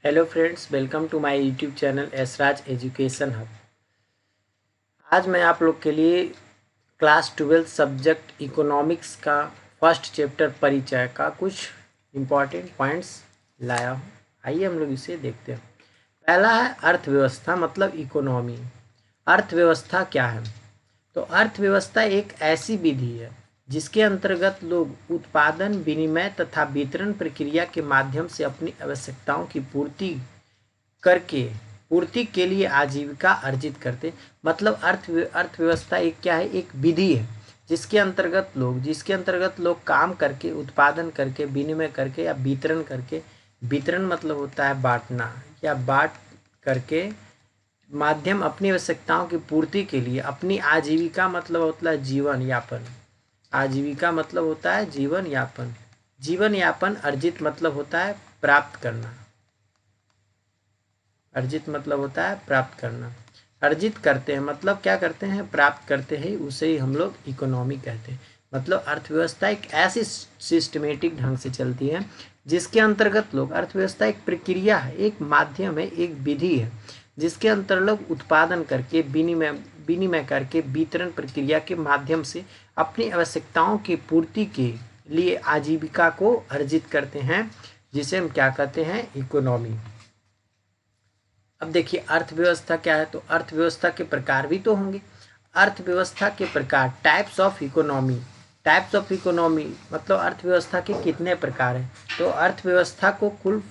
Hello friends, welcome to my YouTube channel Esraj education hub. आज मैं आप लोग के लिए क्लास 12 सब्जेक्ट इकोनॉमिक्स का फर्स्ट चैप्टर परिचय का कुछ इम्पॉर्टेंट पॉइंट्स लाया हूँ। आइए हम लोग इसे देखते हैं। पहला है अर्थव्यवस्था मतलब इकोनॉमी। अर्थव्यवस्था क्या है? तो अर्थव्यवस्था एक ऐसी विधि है जिसके अंतर्गत लोग उत्पादन, विनिमय तथा वितरण प्रक्रिया के माध्यम से अपनी आवश्यकताओं की पूर्ति के लिए आजीविका अर्जित करते। मतलब अर्थव्यवस्था एक क्या है? एक विधि है जिसके अंतर्गत लोग काम करके, उत्पादन करके, विनिमय करके या वितरण करके, वितरण मतलब होता है बांटना, या बांट करके माध्यम अपनी आवश्यकताओं की पूर्ति के लिए अपनी आजीविका मतलब होता है जीवन यापन। आजीविका मतलब होता है जीवन यापन। जीवन यापन अर्जित मतलब होता है प्राप्त करना। अर्जित मतलब होता है प्राप्त करना। अर्जित करते हैं मतलब क्या करते हैं? प्राप्त करते हैं, उसे ही हम लोग इकोनॉमी कहते हैं। मतलब अर्थव्यवस्था एक ऐसी सिस्टमेटिक ढंग से चलती है जिसके अंतर्गत लोग, अर्थव्यवस्था एक प्रक्रिया है, एक माध्यम है, एक विधि है जिसके अंतर लोग उत्पादन करके, विनिमय करके, वितरण प्रक्रिया के माध्यम से अपनी आवश्यकताओं की पूर्ति के लिए आजीविका को अर्जित करते हैं, जिसे हम क्या कहते हैं? इकोनॉमी। अब देखिए अर्थव्यवस्था क्या है। तो अर्थव्यवस्था के प्रकार भी तो होंगे। अर्थव्यवस्था के प्रकार, types of economy. Types of economy मतलब अर्थव्यवस्था के कितने प्रकार हैं? तो अर्थव्यवस्था को कुल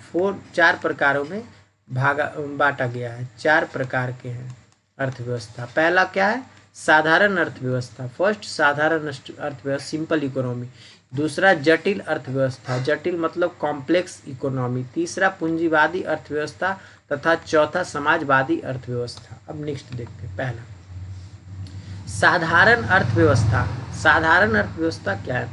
चार प्रकारों में बांटा गया है। चार प्रकार के हैं अर्थव्यवस्था। पहला क्या है? साधारण अर्थव्यवस्था। फर्स्ट साधारण अर्थव्यवस्था, सिंपल इकोनॉमी। दूसरा जटिल अर्थव्यवस्था, जटिल मतलब कॉम्प्लेक्स इकोनॉमी। तीसरा पूंजीवादी अर्थव्यवस्था तथा चौथा समाजवादी अर्थव्यवस्था। अब नेक्स्ट देखते हैं। पहला साधारण अर्थव्यवस्था। साधारण अर्थव्यवस्था क्या है?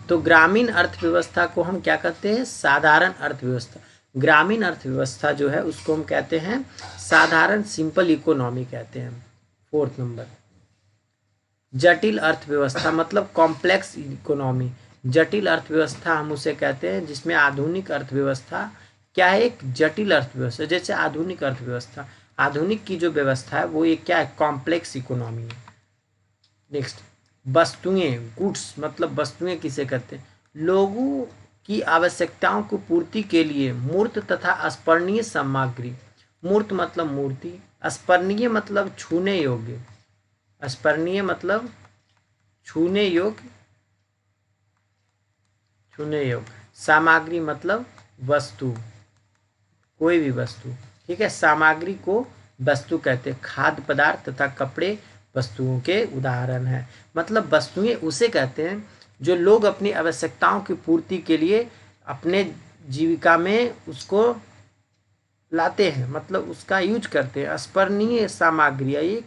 तो ग्रामीण अर्थव्यवस्था को हम क्या कहते हैं? साधारण अर्थव्यवस्था। ग्रामीण अर्थव्यवस्था जो है उसको हम कहते हैं साधारण, सिंपल इकोनॉमी कहते हैं। फोर्थ नंबर जटिल अर्थव्यवस्था मतलब कॉम्प्लेक्स इकोनॉमी। जटिल अर्थव्यवस्था हम उसे कहते हैं जिसमें आधुनिक अर्थव्यवस्था क्या है? एक जटिल अर्थव्यवस्था। जैसे आधुनिक अर्थव्यवस्था, आधुनिक की जो व्यवस्था है वो एक क्या है? कॉम्प्लेक्स इकोनॉमी है। नेक्स्ट वस्तुएं, गुड्स मतलब वस्तुएं किसे कहते हैं? लोगों की आवश्यकताओं को पूर्ति के लिए मूर्त तथा अस्पर्णीय सामग्री। मूर्त मतलब मूर्ति, अस्पर्णीय मतलब छूने योग्य। अस्पर्णीय मतलब छूने योग्य, छूने योग्य। सामग्री मतलब वस्तु, कोई भी वस्तु। ठीक है, सामग्री को वस्तु कहते हैं। खाद्य पदार्थ तथा कपड़े वस्तुओं के उदाहरण हैं। मतलब वस्तुएं उसे कहते हैं जो लोग अपनी आवश्यकताओं की पूर्ति के लिए अपने जीविका में उसको लाते हैं, मतलब उसका यूज करते हैं। स्पर्णीय सामग्री, एक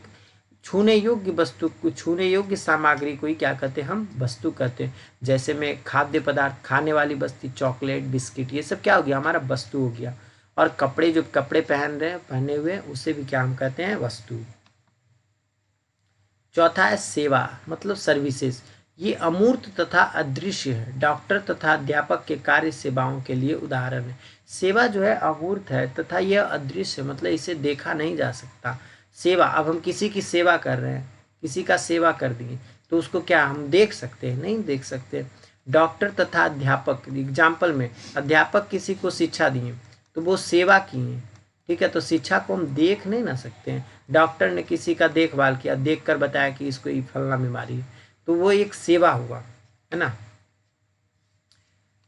छूने योग्य वस्तु को, छूने योग्य सामग्री को ही क्या कहते हैं? हम वस्तु कहते हैं। जैसे में खाद्य पदार्थ, खाने वाली वस्तु, चॉकलेट, बिस्किट, ये सब क्या हो गया? हमारा वस्तु हो गया। और कपड़े, जो कपड़े पहन रहे हैं, पहने हुए, उसे भी क्या हम कहते हैं? वस्तु। चौथा है सेवा मतलब सर्विसेज। ये अमूर्त तथा अदृश्य है। डॉक्टर तथा अध्यापक के कार्य सेवाओं के लिए उदाहरण है। सेवा जो है अमूर्त है तथा यह अदृश्य है, मतलब इसे देखा नहीं जा सकता। सेवा, अब हम किसी की सेवा कर रहे हैं, किसी का सेवा कर दिए, तो उसको क्या हम देख सकते हैं? नहीं देख सकते। डॉक्टर तथा अध्यापक, एग्जाम्पल में अध्यापक किसी को शिक्षा दिए तो वो सेवा किए। ठीक है, तो शिक्षा को हम देख नहीं ना सकते हैं। डॉक्टर ने किसी का देखभाल किया, देख कर बताया कि इसको ये फलना बीमारी है, तो वो एक सेवा हुआ, है ना।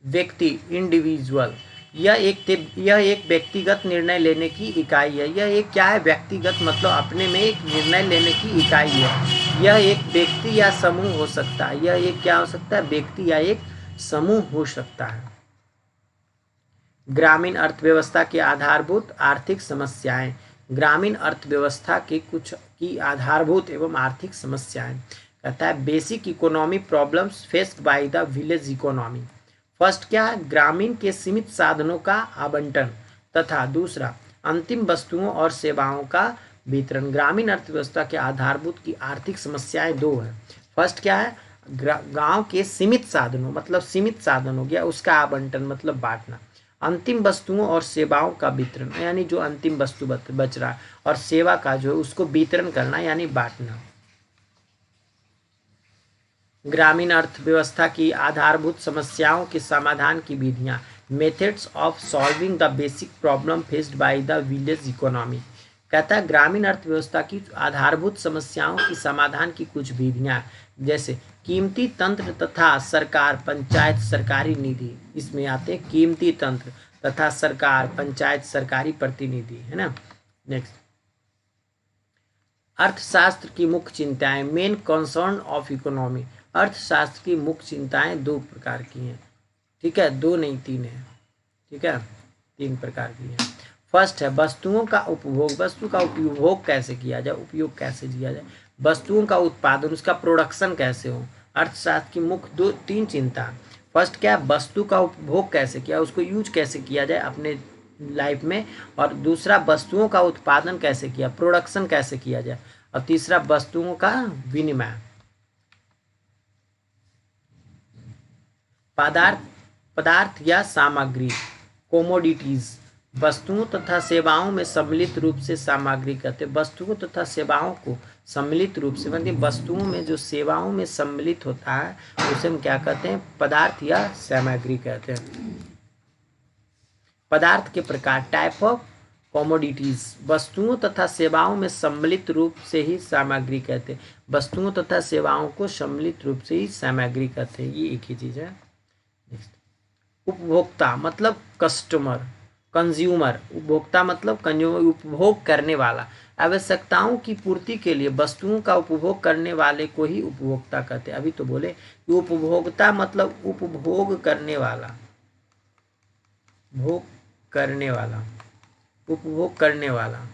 व्यक्ति, इंडिविजुअल, यह एक व्यक्तिगत निर्णय लेने की इकाई है। यह एक क्या है? व्यक्तिगत मतलब अपने में एक निर्णय लेने की इकाई है। यह एक व्यक्ति या समूह हो सकता है। यह एक क्या हो सकता है? व्यक्ति या एक समूह हो सकता है। ग्रामीण अर्थव्यवस्था की आधारभूत आर्थिक समस्याएं। ग्रामीण अर्थव्यवस्था की कुछ की आधारभूत एवं आर्थिक समस्याएं। कहता है basic economy problems faced by the village economy. First क्या है? ग्रामीण के सीमित साधनों का आवंटन तथा दूसरा अंतिम वस्तुओं और सेवाओं का वितरण। ग्रामीण अर्थव्यवस्था के आधारभूत की आर्थिक समस्याएं दो है। फर्स्ट क्या है? गांव के सीमित साधनों मतलब सीमित साधन हो गया, उसका आवंटन मतलब बांटना। अंतिम वस्तुओं और सेवाओं का वितरण, यानी जो अंतिम वस्तु बच रहा है और सेवा का जो है उसको वितरण करना यानी बांटना। ग्रामीण अर्थव्यवस्था की आधारभूत समस्याओं के समाधान की विधियां, methods of solving the basic problem faced by the village economy. कहता है ग्रामीण अर्थव्यवस्था की आधारभूत समस्याओं की समाधान की कुछ विधियां, जैसे कीमती तंत्र तथा सरकार पंचायत सरकारी निधि, इसमें आते हैं कीमती तंत्र तथा सरकार पंचायत सरकारी प्रतिनिधि, है ना। नेक्स्ट, अर्थशास्त्र की मुख्य चिंताएं, मेन कंसर्न ऑफ इकोनॉमी। अर्थशास्त्र की मुख्य चिंताएं दो प्रकार की हैं, ठीक है, दो नहीं तीन है, ठीक है, तीन प्रकार की है। फर्स्ट है वस्तुओं का उपभोग, वस्तु का उपभोग कैसे किया जाए, उपयोग कैसे किया जाए। वस्तुओं का उत्पादन, उसका प्रोडक्शन कैसे हो। अर्थशास्त्र की मुख्य दो तीन चिंता, फर्स्ट क्या है, वस्तु का उपभोग कैसे किया, उसको यूज कैसे किया जाए अपने लाइफ में, और दूसरा वस्तुओं का उत्पादन कैसे किया, प्रोडक्शन कैसे किया जाए, और तीसरा वस्तुओं का विनिमय। पदार्थ या सामग्री, कोमोडिटीज, वस्तुओं तथा सेवाओं में सम्मिलित रूप से सामग्री कहते हैं। वस्तुओं तथा सेवाओं को सम्मिलित रूप से, मतलब वस्तुओं में जो सेवाओं में सम्मिलित होता है उसे हम क्या कहते हैं, पदार्थ या सामग्री कहते हैं। पदार्थ के प्रकार, टाइप ऑफ कॉमोडिटीज, वस्तुओं तथा सेवाओं में सम्मिलित रूप से ही सामग्री कहते हैं। वस्तुओं तथा सेवाओं को सम्मिलित रूप से ही सामग्री कहते हैं, ये एक ही चीज है। उपभोक्ता मतलब कस्टमर, कंज्यूमर, उपभोक्ता मतलब कंज्यूमर, उपभोग करने वाला। आवश्यकताओं की पूर्ति के लिए वस्तुओं का उपभोग करने वाले को ही उपभोक्ता कहते हैं। अभी तो बोले उपभोक्ता मतलब उपभोग करने वाला, भोग करने वाला, उपभोग करने वाला।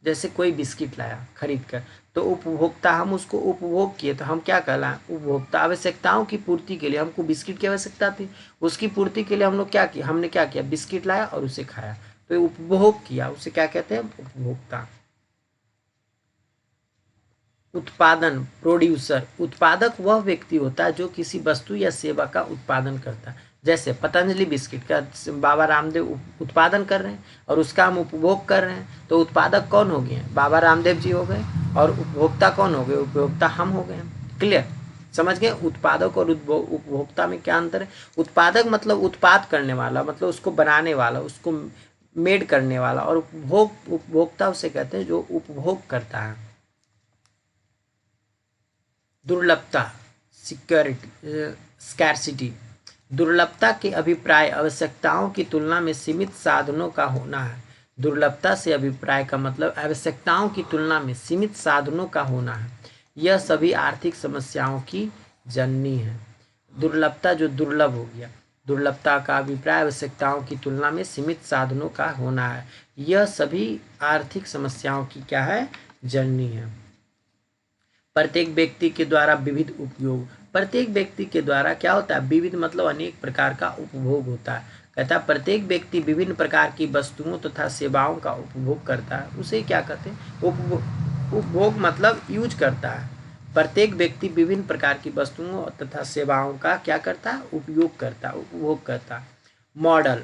जैसे कोई बिस्किट लाया खरीद कर, तो उपभोक्ता, हम उसको उपभोग किए तो हम क्या कहलाएं, उपभोक्ता। आवश्यकताओं की पूर्ति के लिए, हमको बिस्किट की आवश्यकता थी, उसकी पूर्ति के लिए हम लोग क्या किया, हमने क्या किया, बिस्किट लाया और उसे खाया, तो उपभोग किया, उसे क्या कहते हैं, उपभोक्ता। उत्पादन, प्रोड्यूसर, उत्पादक वह व्यक्ति होता है जो किसी वस्तु या सेवा का उत्पादन करता है। जैसे पतंजलि बिस्किट का बाबा रामदेव उत्पादन कर रहे हैं और उसका हम उपभोग कर रहे हैं, तो उत्पादक कौन हो गए, बाबा रामदेव जी हो गए, और उपभोक्ता कौन हो गए, उपभोक्ता हम हो गए। क्लियर, समझ गए। उत्पादक और उपभोक्ता में क्या अंतर है। उत्पादक मतलब उत्पाद करने वाला, मतलब उसको बनाने वाला, उसको मेड करने वाला, और उपभोक्ता उसे कहते हैं जो उपभोग करता है। दुर्लभता, स्कैर्सिटी, दुर्लभता के अभिप्राय आवश्यकताओं की तुलना में सीमित साधनों का होना है। दुर्लभता से अभिप्राय का मतलब आवश्यकताओं की तुलना में सीमित साधनों का होना है। यह सभी आर्थिक समस्याओं की जननी है। दुर्लभता जो दुर्लभ हो गया, दुर्लभता का अभिप्राय आवश्यकताओं की तुलना में सीमित साधनों का होना है। यह सभी आर्थिक समस्याओं की क्या है, जननी है। प्रत्येक व्यक्ति के द्वारा विविध उपयोग, प्रत्येक व्यक्ति के द्वारा क्या होता है, विविध मतलब अनेक प्रकार का उपभोग होता है। कहता है प्रत्येक व्यक्ति विभिन्न प्रकार की वस्तुओं तथा सेवाओं का उपभोग करता है, उसे क्या कहते हैं, उपभोग मतलब यूज करता है। प्रत्येक व्यक्ति विभिन्न प्रकार की वस्तुओं तथा सेवाओं का क्या करता है, उपयोग करता है, उपभोग करता है। मॉडल,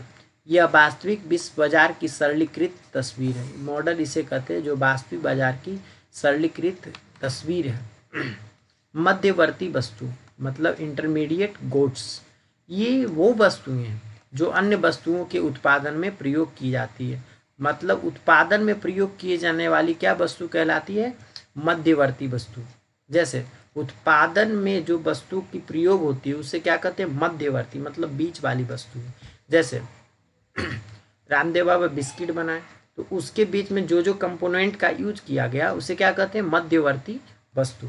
यह वास्तविक विश्व बाजार की सरलीकृत तस्वीर है। मॉडल इसे कहते हैं जो वास्तविक बाजार की सरलीकृत तस्वीर है। मध्यवर्ती वस्तु मतलब इंटरमीडिएट गुड्स, ये वो वस्तुएं हैं जो अन्य वस्तुओं के उत्पादन में प्रयोग की जाती है। मतलब उत्पादन में प्रयोग किए जाने वाली क्या वस्तु कहलाती है, मध्यवर्ती वस्तु। जैसे उत्पादन में जो वस्तु की प्रयोग होती है उसे क्या कहते हैं, मध्यवर्ती, मतलब बीच वाली वस्तु। जैसे रामदेव बाबा बिस्किट बनाए तो उसके बीच में जो जो कंपोनेंट का यूज किया गया उसे क्या कहते हैं, मध्यवर्ती वस्तु।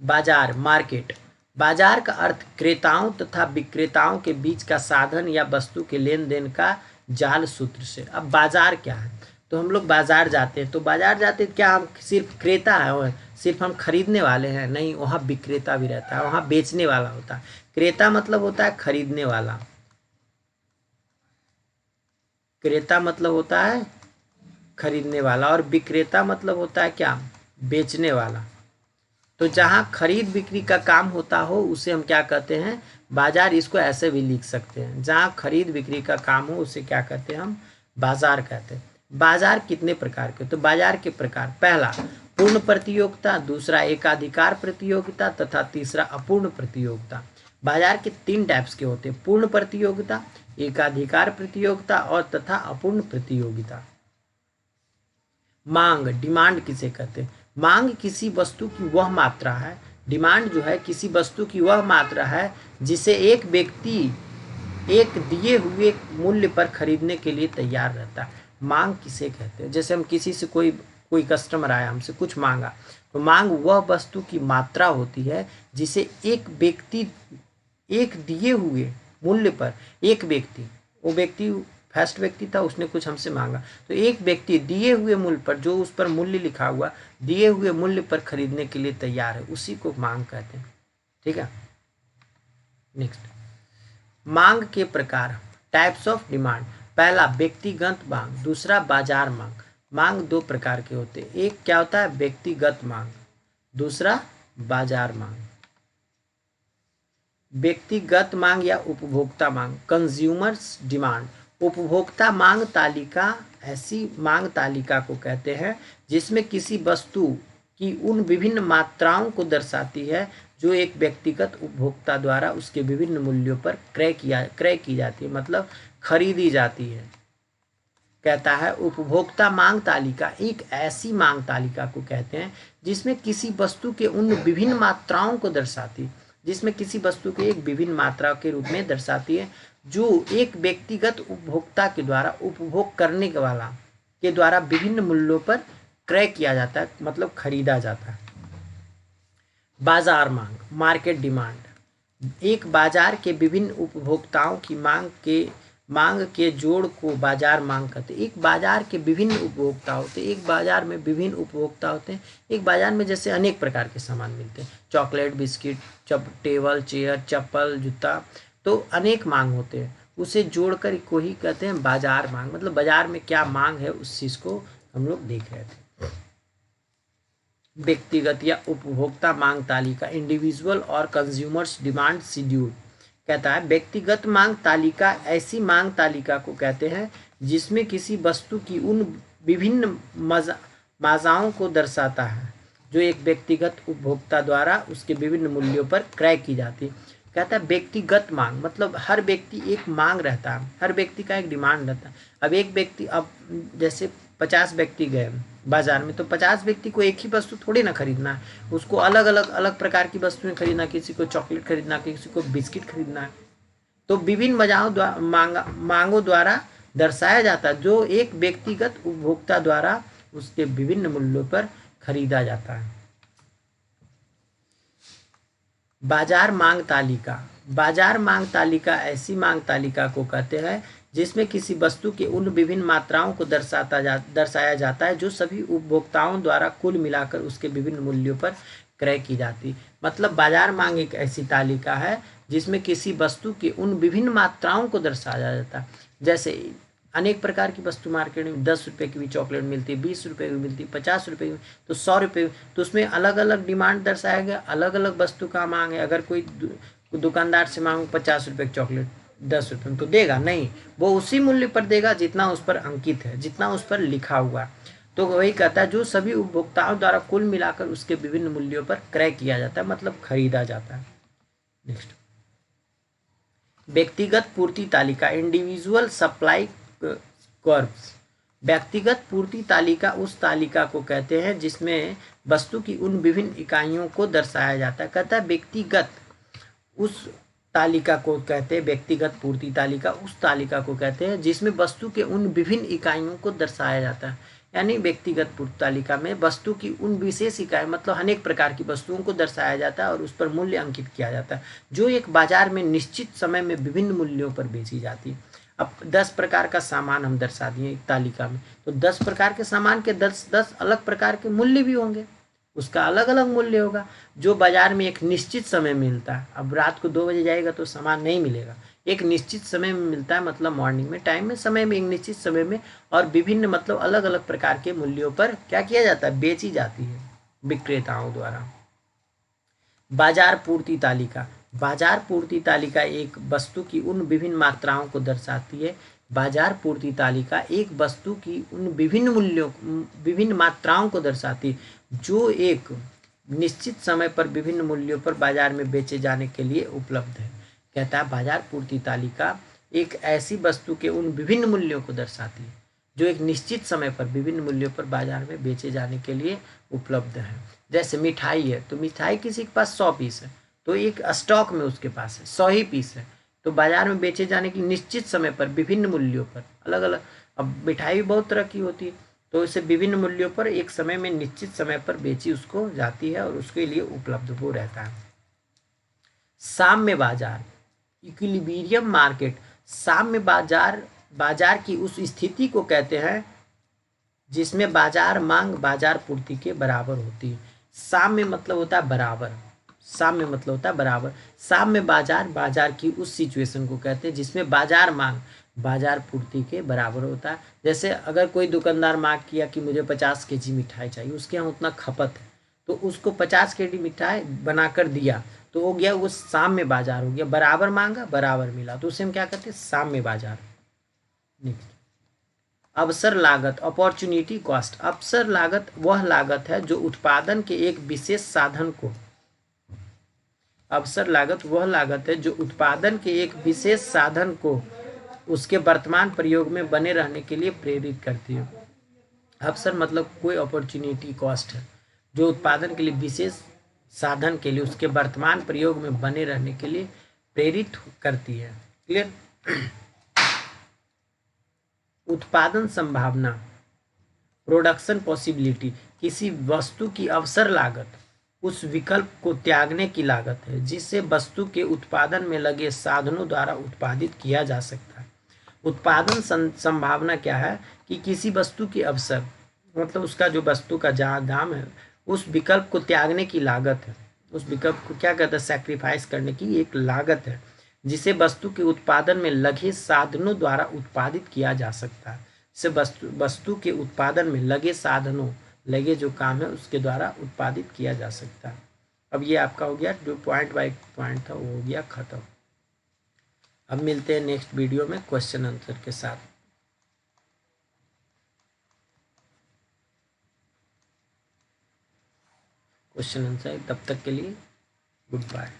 बाजार, मार्केट, बाजार का अर्थ क्रेताओं तथा विक्रेताओं के बीच का साधन या वस्तु के लेन देन का जाल सूत्र से। अब बाजार क्या है, तो हम लोग बाजार जाते हैं, तो बाजार जाते हैं क्या हम सिर्फ क्रेता है, सिर्फ हम खरीदने वाले हैं, नहीं, वहाँ विक्रेता भी रहता है, वहाँ बेचने वाला होता है। क्रेता मतलब होता है खरीदने वाला, क्रेता मतलब होता है खरीदने वाला, और विक्रेता मतलब होता है क्या, बेचने वाला। तो जहाँ खरीद बिक्री का काम होता हो उसे हम क्या कहते हैं, बाजार। इसको ऐसे भी लिख सकते हैं, जहाँ खरीद बिक्री का काम हो उसे क्या कहते हैं हम, बाजार कहते हैं। बाजार कितने प्रकार के, तो बाजार के प्रकार, पहला पूर्ण प्रतियोगिता, दूसरा एकाधिकार प्रतियोगिता तथा तीसरा अपूर्ण प्रतियोगिता। बाजार के 3 टाइप्स के होते हैं, पूर्ण प्रतियोगिता, एकाधिकार प्रतियोगिता और तथा अपूर्ण प्रतियोगिता। मांग, डिमांड किसे कहते हैं, मांग किसी वस्तु की वह मात्रा है, डिमांड जो है किसी वस्तु की वह मात्रा है जिसे एक व्यक्ति एक दिए हुए मूल्य पर खरीदने के लिए तैयार रहता है। मांग किसे कहते हैं, जैसे हम किसी से कोई कस्टमर आया, हमसे कुछ मांगा, तो मांग वह वस्तु की मात्रा होती है जिसे एक व्यक्ति एक दिए हुए मूल्य पर, एक व्यक्ति, वो व्यक्ति फर्स्ट व्यक्ति था, उसने कुछ हमसे मांगा, तो एक व्यक्ति दिए हुए मूल्य पर, जो उस पर मूल्य लिखा हुआ, दिए हुए मूल्य पर खरीदने के लिए तैयार है, उसी को मांग कहते हैं। ठीक है, नेक्स्ट, मांग के प्रकार, टाइप्स ऑफ डिमांड। पहला व्यक्तिगत मांग, दूसरा बाजार मांग। मांग 2 प्रकार के होते हैं, एक क्या होता है व्यक्तिगत मांग, दूसरा बाजार मांग। व्यक्तिगत मांग या उपभोक्ता मांग, कंज्यूमर्स डिमांड। उपभोक्ता मांग तालिका ऐसी मांग तालिका को कहते हैं जिसमें किसी वस्तु की उन विभिन्न मात्राओं को दर्शाती है जो एक व्यक्तिगत उपभोक्ता द्वारा उसके विभिन्न मूल्यों पर क्रय की जाती है, मतलब खरीदी जाती है। कहता है उपभोक्ता मांग तालिका एक ऐसी मांग तालिका को कहते हैं जिसमें किसी वस्तु के उन विभिन्न मात्राओं को दर्शाती, जिसमें किसी वस्तु के एक विभिन्न मात्रा के रूप में दर्शाती है जो एक व्यक्तिगत उपभोक्ता के द्वारा उपभोग करने के वाला के द्वारा विभिन्न मूल्यों पर क्रय किया जाता है, मतलब खरीदा जाता है। बाजार मांग, मार्केट डिमांड। एक बाजार के विभिन्न उपभोक्ताओं की मांग के जोड़ को बाजार मांग कहते हैं। एक बाजार के विभिन्न उपभोक्ता होते हैं, एक बाजार में विभिन्न उपभोक्ता होते हैं। एक बाजार में जैसे अनेक प्रकार के सामान मिलते हैं, चॉकलेट, बिस्किट, टेबल, चेयर, चप्पल, जूता, तो अनेक मांग होते हैं, उसे जोड़कर को ही कहते हैं बाजार मांग। मतलब बाजार में क्या मांग है उस चीज़ को हम लोग देख रहे थे। व्यक्तिगत या उपभोक्ता मांग तालिका, इंडिविजुअल और कंज्यूमर्स डिमांड शेड्यूल। कहता है व्यक्तिगत मांग तालिका ऐसी मांग तालिका को कहते हैं जिसमें किसी वस्तु की उन विभिन्न मात्राओं को दर्शाता है जो एक व्यक्तिगत उपभोक्ता द्वारा उसके विभिन्न मूल्यों पर क्रय की जाती है। कहता है व्यक्तिगत मांग, मतलब हर व्यक्ति एक मांग रहता है, हर व्यक्ति का एक डिमांड रहता है। अब एक व्यक्ति, अब जैसे 50 व्यक्ति गए बाजार में, तो 50 व्यक्ति को एक ही वस्तु थोड़ी ना खरीदना है, उसको अलग अलग प्रकार की वस्तुएं खरीदना, किसी को चॉकलेट खरीदना, किसी को बिस्किट खरीदना है। तो विभिन्न मांगों द्वारा दर्शाया जाता है जो एक व्यक्तिगत उपभोक्ता द्वारा उसके विभिन्न मूल्यों पर खरीदा जाता है। बाजार मांग तालिका, बाजार मांग तालिका ऐसी मांग तालिका को कहते हैं जिसमें किसी वस्तु के उन विभिन्न मात्राओं को दर्शाया जाता है जो सभी उपभोक्ताओं द्वारा कुल मिलाकर उसके विभिन्न मूल्यों पर क्रय की जाती। मतलब बाजार मांग एक ऐसी तालिका है जिसमें किसी वस्तु के उन विभिन्न मात्राओं को दर्शाया जाता है। जैसे अनेक प्रकार की वस्तु मार्केट में 10 रुपये की भी चॉकलेट मिलती है, 20 रुपये की मिलती है, 50 रुपये की, तो 100 रुपये, तो उसमें अलग अलग डिमांड दर्शाया गया, अलग अलग वस्तु का मांग है। अगर कोई दुकानदार से मांगो 50 रुपये की चॉकलेट 10 रुपये में, तो देगा नहीं, वो उसी मूल्य पर देगा जितना उस पर अंकित है, जितना उस पर लिखा हुआ। तो वही कहता है जो सभी उपभोक्ताओं द्वारा कुल मिलाकर उसके विभिन्न मूल्यों पर क्रय किया जाता है, मतलब खरीदा जाता है। नेक्स्ट, व्यक्तिगत पूर्ति तालिका, इंडिविजुअल सप्लाई कर्व्स। व्यक्तिगत पूर्ति तालिका उस तालिका को कहते हैं जिसमें वस्तु की उन विभिन्न इकाइयों को दर्शाया जाता है। कहता है व्यक्तिगत उस तालिका को कहते हैं, व्यक्तिगत पूर्ति तालिका उस तालिका को कहते हैं जिसमें वस्तु के उन विभिन्न इकाइयों को दर्शाया जाता है। यानी व्यक्तिगत पूर्ति तालिका में वस्तु की उन विशेष इकाई, मतलब अनेक प्रकार की वस्तुओं को दर्शाया जाता है और उस पर मूल्य अंकित किया जाता है जो एक बाजार में निश्चित समय में विभिन्न मूल्यों पर बेची जाती है। अब 10 प्रकार का सामान हम दर्शा दिए एक तालिका में, तो 10 प्रकार के सामान के 10 अलग प्रकार के मूल्य भी होंगे, उसका अलग अलग मूल्य होगा जो बाजार में एक निश्चित समय मिलता है। अब रात को 2 बजे जाएगा तो सामान नहीं मिलेगा, एक निश्चित समय में मिलता है, मतलब मॉर्निंग में टाइम में समय में एक निश्चित समय में, और विभिन्न मतलब अलग अलग प्रकार के मूल्यों पर क्या किया जाता है, बेची जाती है विक्रेताओं द्वारा। बाजार पूर्ति तालिका, बाजार पूर्ति तालिका एक वस्तु की उन विभिन्न मात्राओं को दर्शाती है। बाजार पूर्ति तालिका एक वस्तु की उन विभिन्न मूल्यों, विभिन्न मात्राओं को दर्शाती है जो एक निश्चित समय पर विभिन्न मूल्यों पर बाजार में बेचे जाने के लिए उपलब्ध है। कहता है बाजार पूर्ति तालिका एक ऐसी वस्तु के उन विभिन्न मूल्यों को दर्शाती है जो एक निश्चित समय पर विभिन्न मूल्यों पर बाजार में बेचे जाने के लिए उपलब्ध है। जैसे मिठाई है, तो मिठाई किसी के पास 100 पीस है, तो एक स्टॉक में उसके पास है 100 ही पीस है, तो बाजार में बेचे जाने की निश्चित समय पर विभिन्न मूल्यों पर अलग अलग, अब मिठाई भी बहुत तरह की होती है, तो इसे विभिन्न मूल्यों पर एक समय में निश्चित समय पर बेची उसको जाती है और उसके लिए उपलब्ध वो रहता है। साम्य बाजार, इक्विलिब्रियम मार्केट, साम्य बाजार बाजार की उस स्थिति को कहते हैं जिसमें बाजार मांग बाजार पूर्ति के बराबर होती है। साम्य मतलब होता है बराबर, साम्य मतलब होता है बराबर। साम्य बाजार बाजार की उस सिचुएशन को कहते हैं जिसमें बाजार मांग बाजार पूर्ति के बराबर होता है। जैसे अगर कोई दुकानदार मांग किया कि मुझे 50 केजी मिठाई चाहिए, उसके यहाँ उतना खपत है, तो उसको 50 केजी मिठाई बनाकर दिया, तो हो गया वो साम्य बाजार हो गया, बराबर मांगा बराबर मिला, तो उसे हम क्या कहते हैं साम्य बाजार। अवसर लागत, अपॉर्चुनिटी कॉस्ट, अवसर लागत वह लागत है जो उत्पादन के एक विशेष साधन को, अवसर लागत वह लागत है जो उत्पादन के एक विशेष साधन को उसके वर्तमान प्रयोग में बने रहने के लिए प्रेरित करती है। अवसर मतलब कोई अपॉर्चुनिटी कॉस्ट है जो उत्पादन के लिए विशेष साधन के लिए उसके वर्तमान प्रयोग में बने रहने के लिए प्रेरित करती है। क्लियर। उत्पादन संभावना, प्रोडक्शन पॉसिबिलिटी, किसी वस्तु की अवसर लागत उस विकल्प को त्यागने की लागत है जिससे वस्तु के उत्पादन में लगे साधनों द्वारा उत्पादित किया जा सकता है। उत्पादन संभावना क्या है कि किसी वस्तु की अवसर मतलब उसका जो वस्तु का जहाँ दाम है उस विकल्प को त्यागने की लागत है, उस विकल्प को क्या कहते हैं सैक्रिफाइस करने की एक लागत है जिसे वस्तु के उत्पादन में लगे साधनों द्वारा उत्पादित किया जा सकता है। से वस्तु के उत्पादन में लगे साधनों, लगे जो काम है उसके द्वारा उत्पादित किया जा सकता है। अब ये आपका हो गया जो पॉइंट बाय पॉइंट था वो हो गया खत्म। अब मिलते हैं नेक्स्ट वीडियो में क्वेश्चन आंसर के साथ। क्वेश्चन आंसर तब तक के लिए गुड बाय।